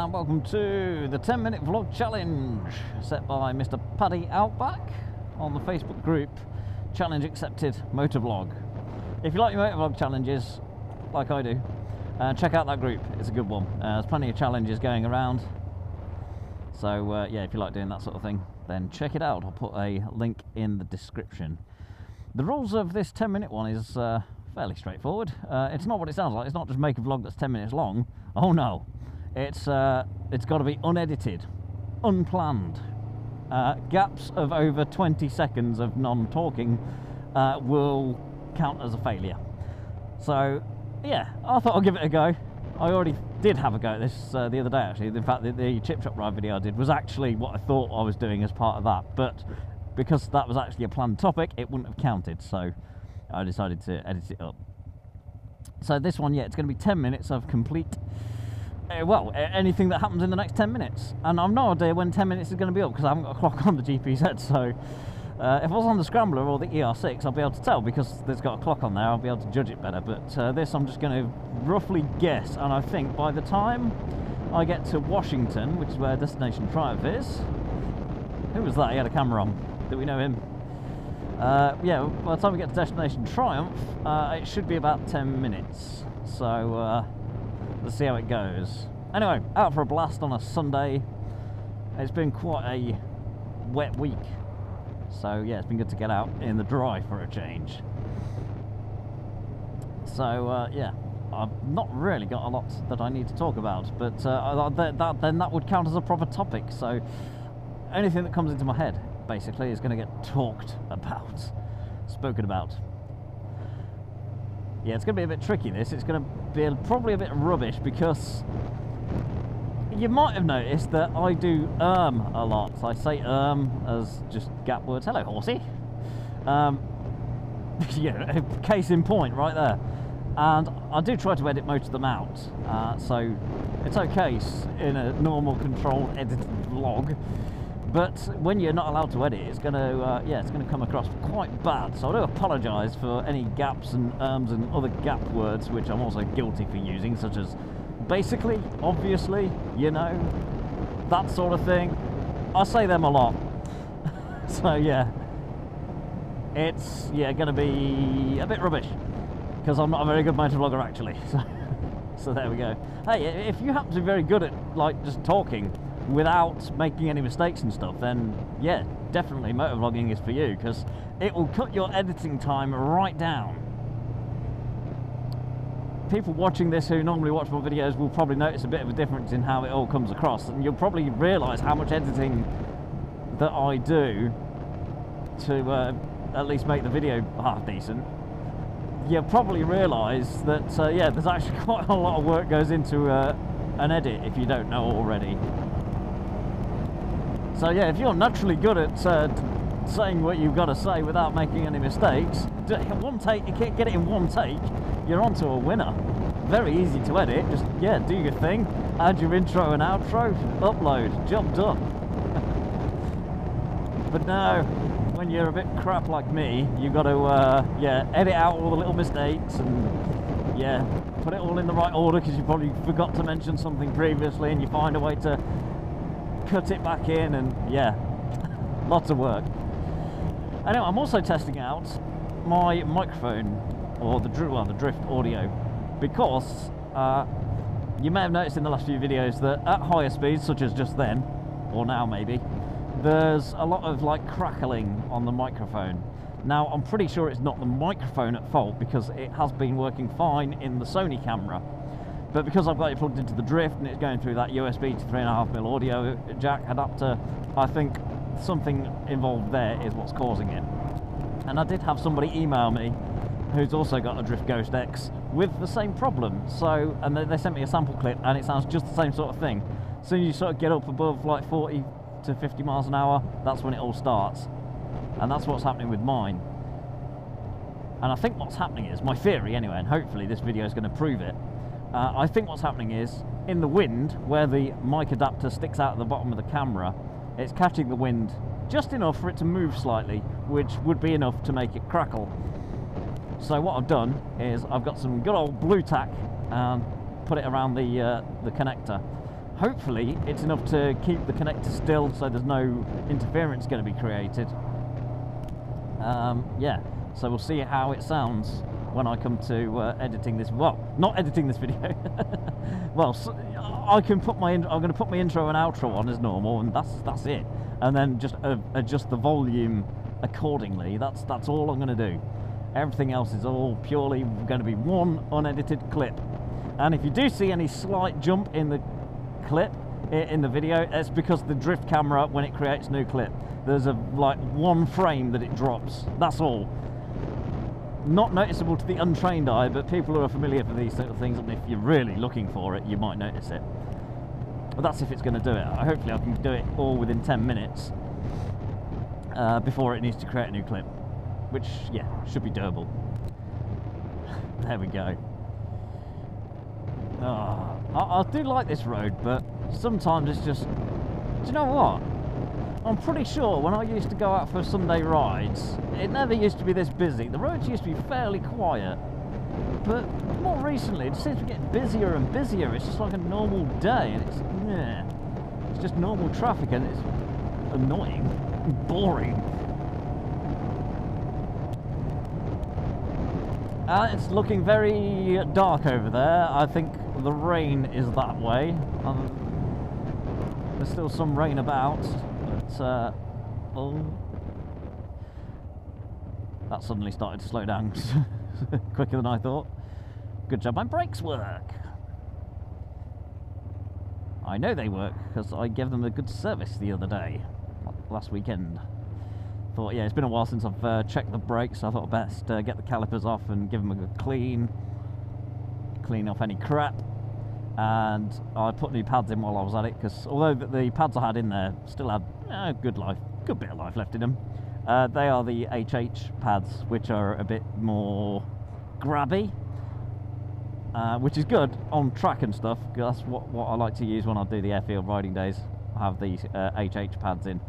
and welcome to the 10-minute vlog challenge set by Mr. Paddy Outback on the Facebook group Challenge Accepted Motovlog. If you like your motovlog challenges, like I do, check out that group. It's a good one. There's plenty of challenges going around. So yeah, if you like doing that sort of thing, then check it out. I'll put a link in the description. The rules of this 10-minute one is fairly straightforward. It's not what it sounds like. It's not just make a vlog that's 10 minutes long. Oh no. It's got to be unedited, unplanned. Gaps of over 20 seconds of non-talking will count as a failure. So yeah, I thought I'll give it a go. I already did have a go at this the other day actually. In fact, the chip shop ride video I did was actually what I thought I was doing as part of that, but because that was actually a planned topic, it wouldn't have counted, so I decided to edit it up. So this one, yeah, it's going to be 10 minutes of complete, well, anything that happens in the next 10 minutes. And I've no idea when 10 minutes is going to be up because I haven't got a clock on the GPZ, so if I was on the Scrambler or the ER6, I'll be able to tell because there's got a clock on there, I'll be able to judge it better. But this I'm just going to roughly guess, and I think by the time I get to Washington, which is where Destination Triumph is... Who was that? He had a camera on. Do we know him? Yeah, by the time we get to Destination Triumph, it should be about 10 minutes. So, let's see how it goes. Anyway, out for a blast on a Sunday. It's been quite a wet week. So, yeah, it's been good to get out in the dry for a change. So, yeah, I've not really got a lot that I need to talk about. But then that would count as a proper topic. So, anything that comes into my head, basically, is going to get talked about, spoken about. Yeah, it's going to be a bit tricky, this. It's going to be probably a bit rubbish because you might have noticed that I do a lot. I say as just gap words. Hello, horsey. Yeah, case in point right there. And I do try to edit most of them out, so it's okay in a normal controlled edited vlog. But when you're not allowed to edit, it's going to, yeah, it's going to come across quite bad. So I do apologise for any gaps and and other gap words, which I'm also guilty for using, such as basically, obviously, you know, that sort of thing. I say them a lot. So yeah, it's going to be a bit rubbish because I'm not a very good motovlogger actually. So there we go. Hey, if you happen to be very good at like just talking without making any mistakes and stuff, then yeah, definitely motovlogging is for you because it will cut your editing time right down. People watching this who normally watch my videos will probably notice a bit of a difference in how it all comes across, and you'll probably realise how much editing that I do to at least make the video half decent. You'll probably realise that yeah, there's actually quite a lot of work goes into an edit if you don't know already. So yeah, if you're naturally good at saying what you've got to say without making any mistakes, one take, you can't get it in one take, you're on to a winner. Very easy to edit, just yeah, do your thing, add your intro and outro, upload, job done. But no, when you're a bit crap like me, you've got to yeah, edit out all the little mistakes and yeah, put it all in the right order because you probably forgot to mention something previously and you find a way to cut it back in, and yeah, lots of work. Anyway, I'm also testing out my microphone, or the drift audio, because you may have noticed in the last few videos that at higher speeds, such as just then, or now maybe, there's a lot of like crackling on the microphone. Now, I'm pretty sure it's not the microphone at fault because it has been working fine in the Sony camera. But because I've got it plugged into the drift and it's going through that USB to 3.5mm audio jack adapter, I think something involved there is what's causing it. And I did have somebody email me who's also got a Drift Ghost X with the same problem. So, and they sent me a sample clip and it sounds just the same sort of thing. As soon as you sort of get up above like 40 to 50 miles an hour, that's when it all starts. And that's what's happening with mine. And I think what's happening is, my theory anyway, and hopefully this video is going to prove it, I think what's happening is, in the wind, where the mic adapter sticks out at the bottom of the camera, it's catching the wind just enough for it to move slightly, which would be enough to make it crackle. So what I've done is I've got some good old blue tack and put it around the connector, hopefully it's enough to keep the connector still so there's no interference going to be created. Yeah, so we'll see how it sounds when I come to editing this. Well, not editing this video. Well, so I can put I'm going to put my intro and outro on as normal, and that's it. And then just adjust the volume accordingly. That's all I'm going to do. Everything else is all purely going to be one unedited clip. And if you do see any slight jump in the clip in the video, it's because the drift camera, when it creates a new clip, there's like one frame that it drops. That's all. Not noticeable to the untrained eye, but people who are familiar with these sort of things, and if you're really looking for it, you might notice it. But that's if it's going to do it. Hopefully I can do it all within 10 minutes before it needs to create a new clip, which, yeah, should be doable. There we go. Oh, I do like this road, but sometimes it's just... Do you know what? I'm pretty sure when I used to go out for Sunday rides, it never used to be this busy. The roads used to be fairly quiet, but more recently it seems to be getting busier and busier. It's just like a normal day, and it's just normal traffic, and it's annoying, boring. It's looking very dark over there. I think the rain is that way. There's still some rain about. Oh, that suddenly started to slow down quicker than I thought. Good job, my brakes work. I know they work because I gave them a good service the other day, last weekend. Thought, yeah, it's been a while since I've checked the brakes, so I thought best get the calipers off and give them a good clean off any crap. And I put new pads in while I was at it, because although the pads I had in there still had a good bit of life left in them, they are the HH pads, which are a bit more grabby, which is good on track and stuff, because that's what I like to use when I do the airfield riding days. I have these HH pads in,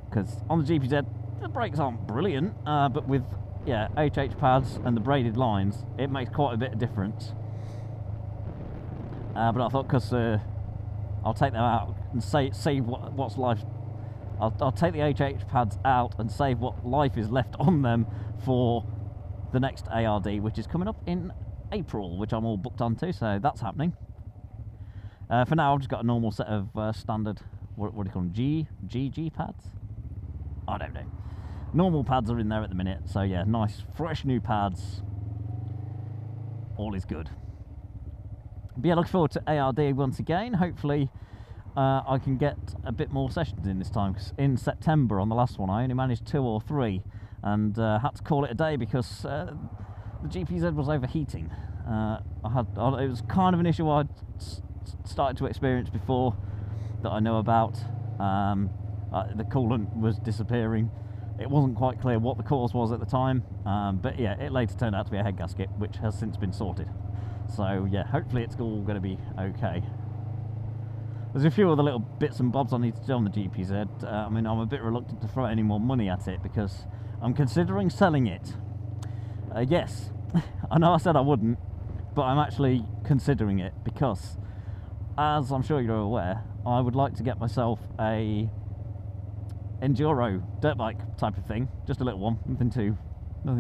because on the GPZ the brakes aren't brilliant, but with HH pads and the braided lines, it makes quite a bit of difference. But I thought, because I'll take them out and save what's life. I'll take the HH pads out and save what life is left on them for the next ARD, which is coming up in April, which I'm all booked onto, so that's happening. For now, I've just got a normal set of standard, what do you call them, GG pads? I don't know. Normal pads are in there at the minute, so yeah, nice, fresh new pads. All is good. But yeah, looking forward to ARD once again. Hopefully I can get a bit more sessions in this time, because in September on the last one I only managed 2 or 3, and had to call it a day because the GPZ was overheating. It was kind of an issue I'd started to experience before that I know about. The coolant was disappearing. It wasn't quite clear what the cause was at the time, but yeah, it later turned out to be a head gasket, which has since been sorted. So yeah, hopefully it's all going to be okay. There's a few other little bits and bobs I need to do on the GPZ. I mean, I'm a bit reluctant to throw any more money at it because I'm considering selling it. Yes, I know I said I wouldn't, but I'm actually considering it because, as I'm sure you're aware, I would like to get myself a enduro dirt bike type of thing, just a little one, nothing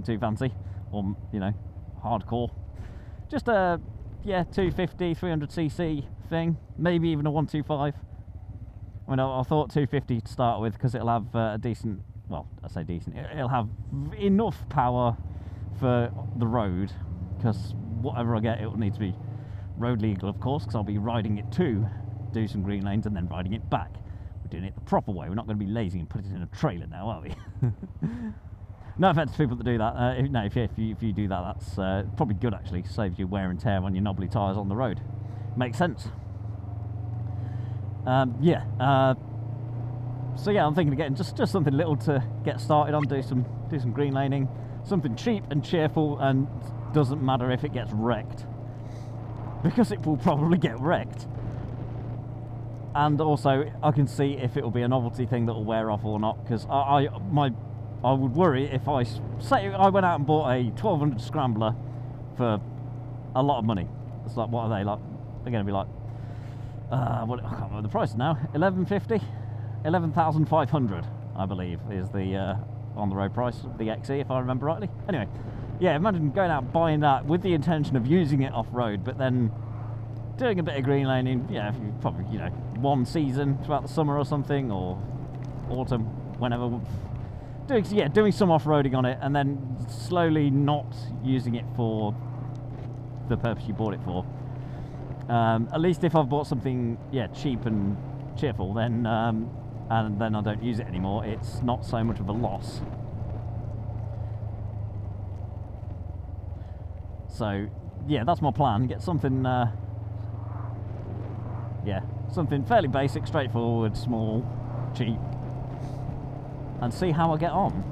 too fancy, or hardcore. Just a 250, 300cc thing, maybe even a 125. I mean, I thought 250 to start with because it'll have a decent, well, I say decent, it'll have enough power for the road, because whatever I get, it will need to be road legal, of course, because I'll be riding it to do some green lanes and then riding it back. We're doing it the proper way. We're not going to be lazy and put it in a trailer now, are we? No offence to people that do that. If you do that, that's probably good actually. Saves you wear and tear on your knobbly tyres on the road. Makes sense. So yeah, I'm thinking of getting just something little to get started on. Do some green laning, something cheap and cheerful, and doesn't matter if it gets wrecked, because it will probably get wrecked. And also, I can see if it will be a novelty thing that will wear off or not, because I would worry if say I went out and bought a 1200 Scrambler for a lot of money. It's like, what are they like? They're going to be like I can't remember the price now. 1150, 11,500, I believe, is the on the road price of the XE, if I remember rightly. Anyway, yeah, imagine going out buying that with the intention of using it off road, but then doing a bit of green laning. Yeah, probably, you know, one season throughout the summer or something, or autumn, whenever. Doing some off-roading on it, and then slowly not using it for the purpose you bought it for. At least if I've bought something, yeah, cheap and cheerful, then and then I don't use it anymore, it's not so much of a loss. So yeah, that's my plan. Get something, yeah, something fairly basic, straightforward, small, cheap, and see how I get on.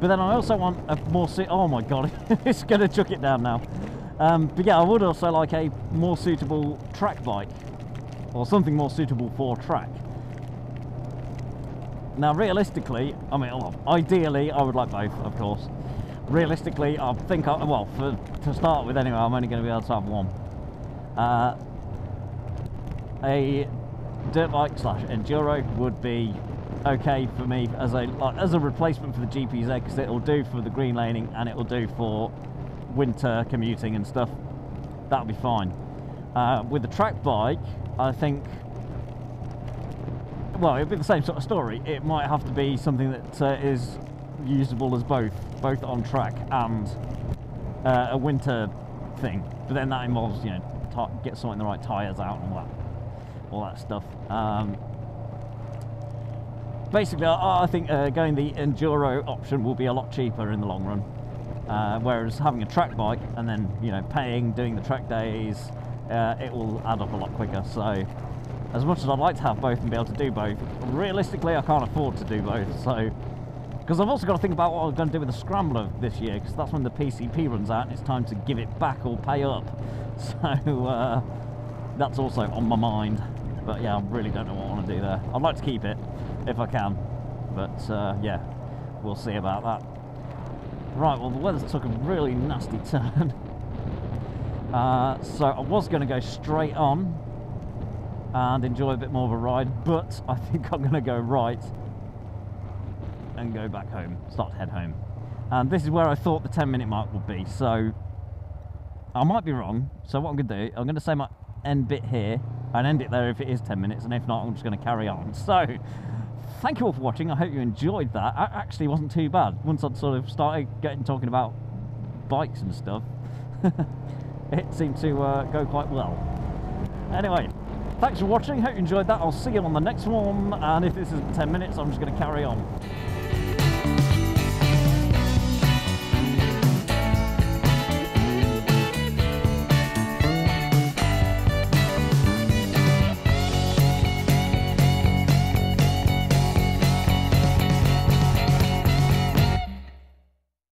But then I also want a more oh my god, it's going to chuck it down now. But yeah, I would also like a more suitable track bike, or something more suitable for track. Now realistically, I mean, well, ideally I would like both, of course. Realistically, I think, to start with anyway, I'm only going to be able to have one. A dirt bike / enduro would be okay for me as a replacement for the GPZ, because it'll do for the green laning and it'll do for winter commuting and stuff. That'll be fine. With the track bike, I think, well, it'll be the same sort of story. It might have to be something that is usable as both on track and a winter thing. But then that involves, you know, get sorting the right tyres out and all that stuff. Basically, I think going the enduro option will be a lot cheaper in the long run. Whereas having a track bike and then, you know, doing the track days, it will add up a lot quicker. So as much as I'd like to have both and be able to do both, realistically I can't afford to do both. So, because I've also got to think about what I'm going to do with the Scrambler this year, because that's when the PCP runs out and it's time to give it back or pay up. So that's also on my mind. But yeah, I really don't know what I want to do there. I'd like to keep it if I can, but yeah, we'll see about that. Right, well, the weather's took a really nasty turn. So I was going to go straight on and enjoy a bit more of a ride, but I think I'm going to go right and go back home, start to head home. And this is where I thought the 10-minute mark would be, so I might be wrong. So what I'm going to do, I'm going to say my end bit here and end it there if it is 10 minutes, and if not, I'm just going to carry on. So thank you all for watching. I hope you enjoyed that. It actually wasn't too bad. Once I'd sort of started talking about bikes and stuff, it seemed to go quite well. Anyway, thanks for watching. Hope you enjoyed that. I'll see you on the next one. And if this is 10 minutes, I'm just going to carry on.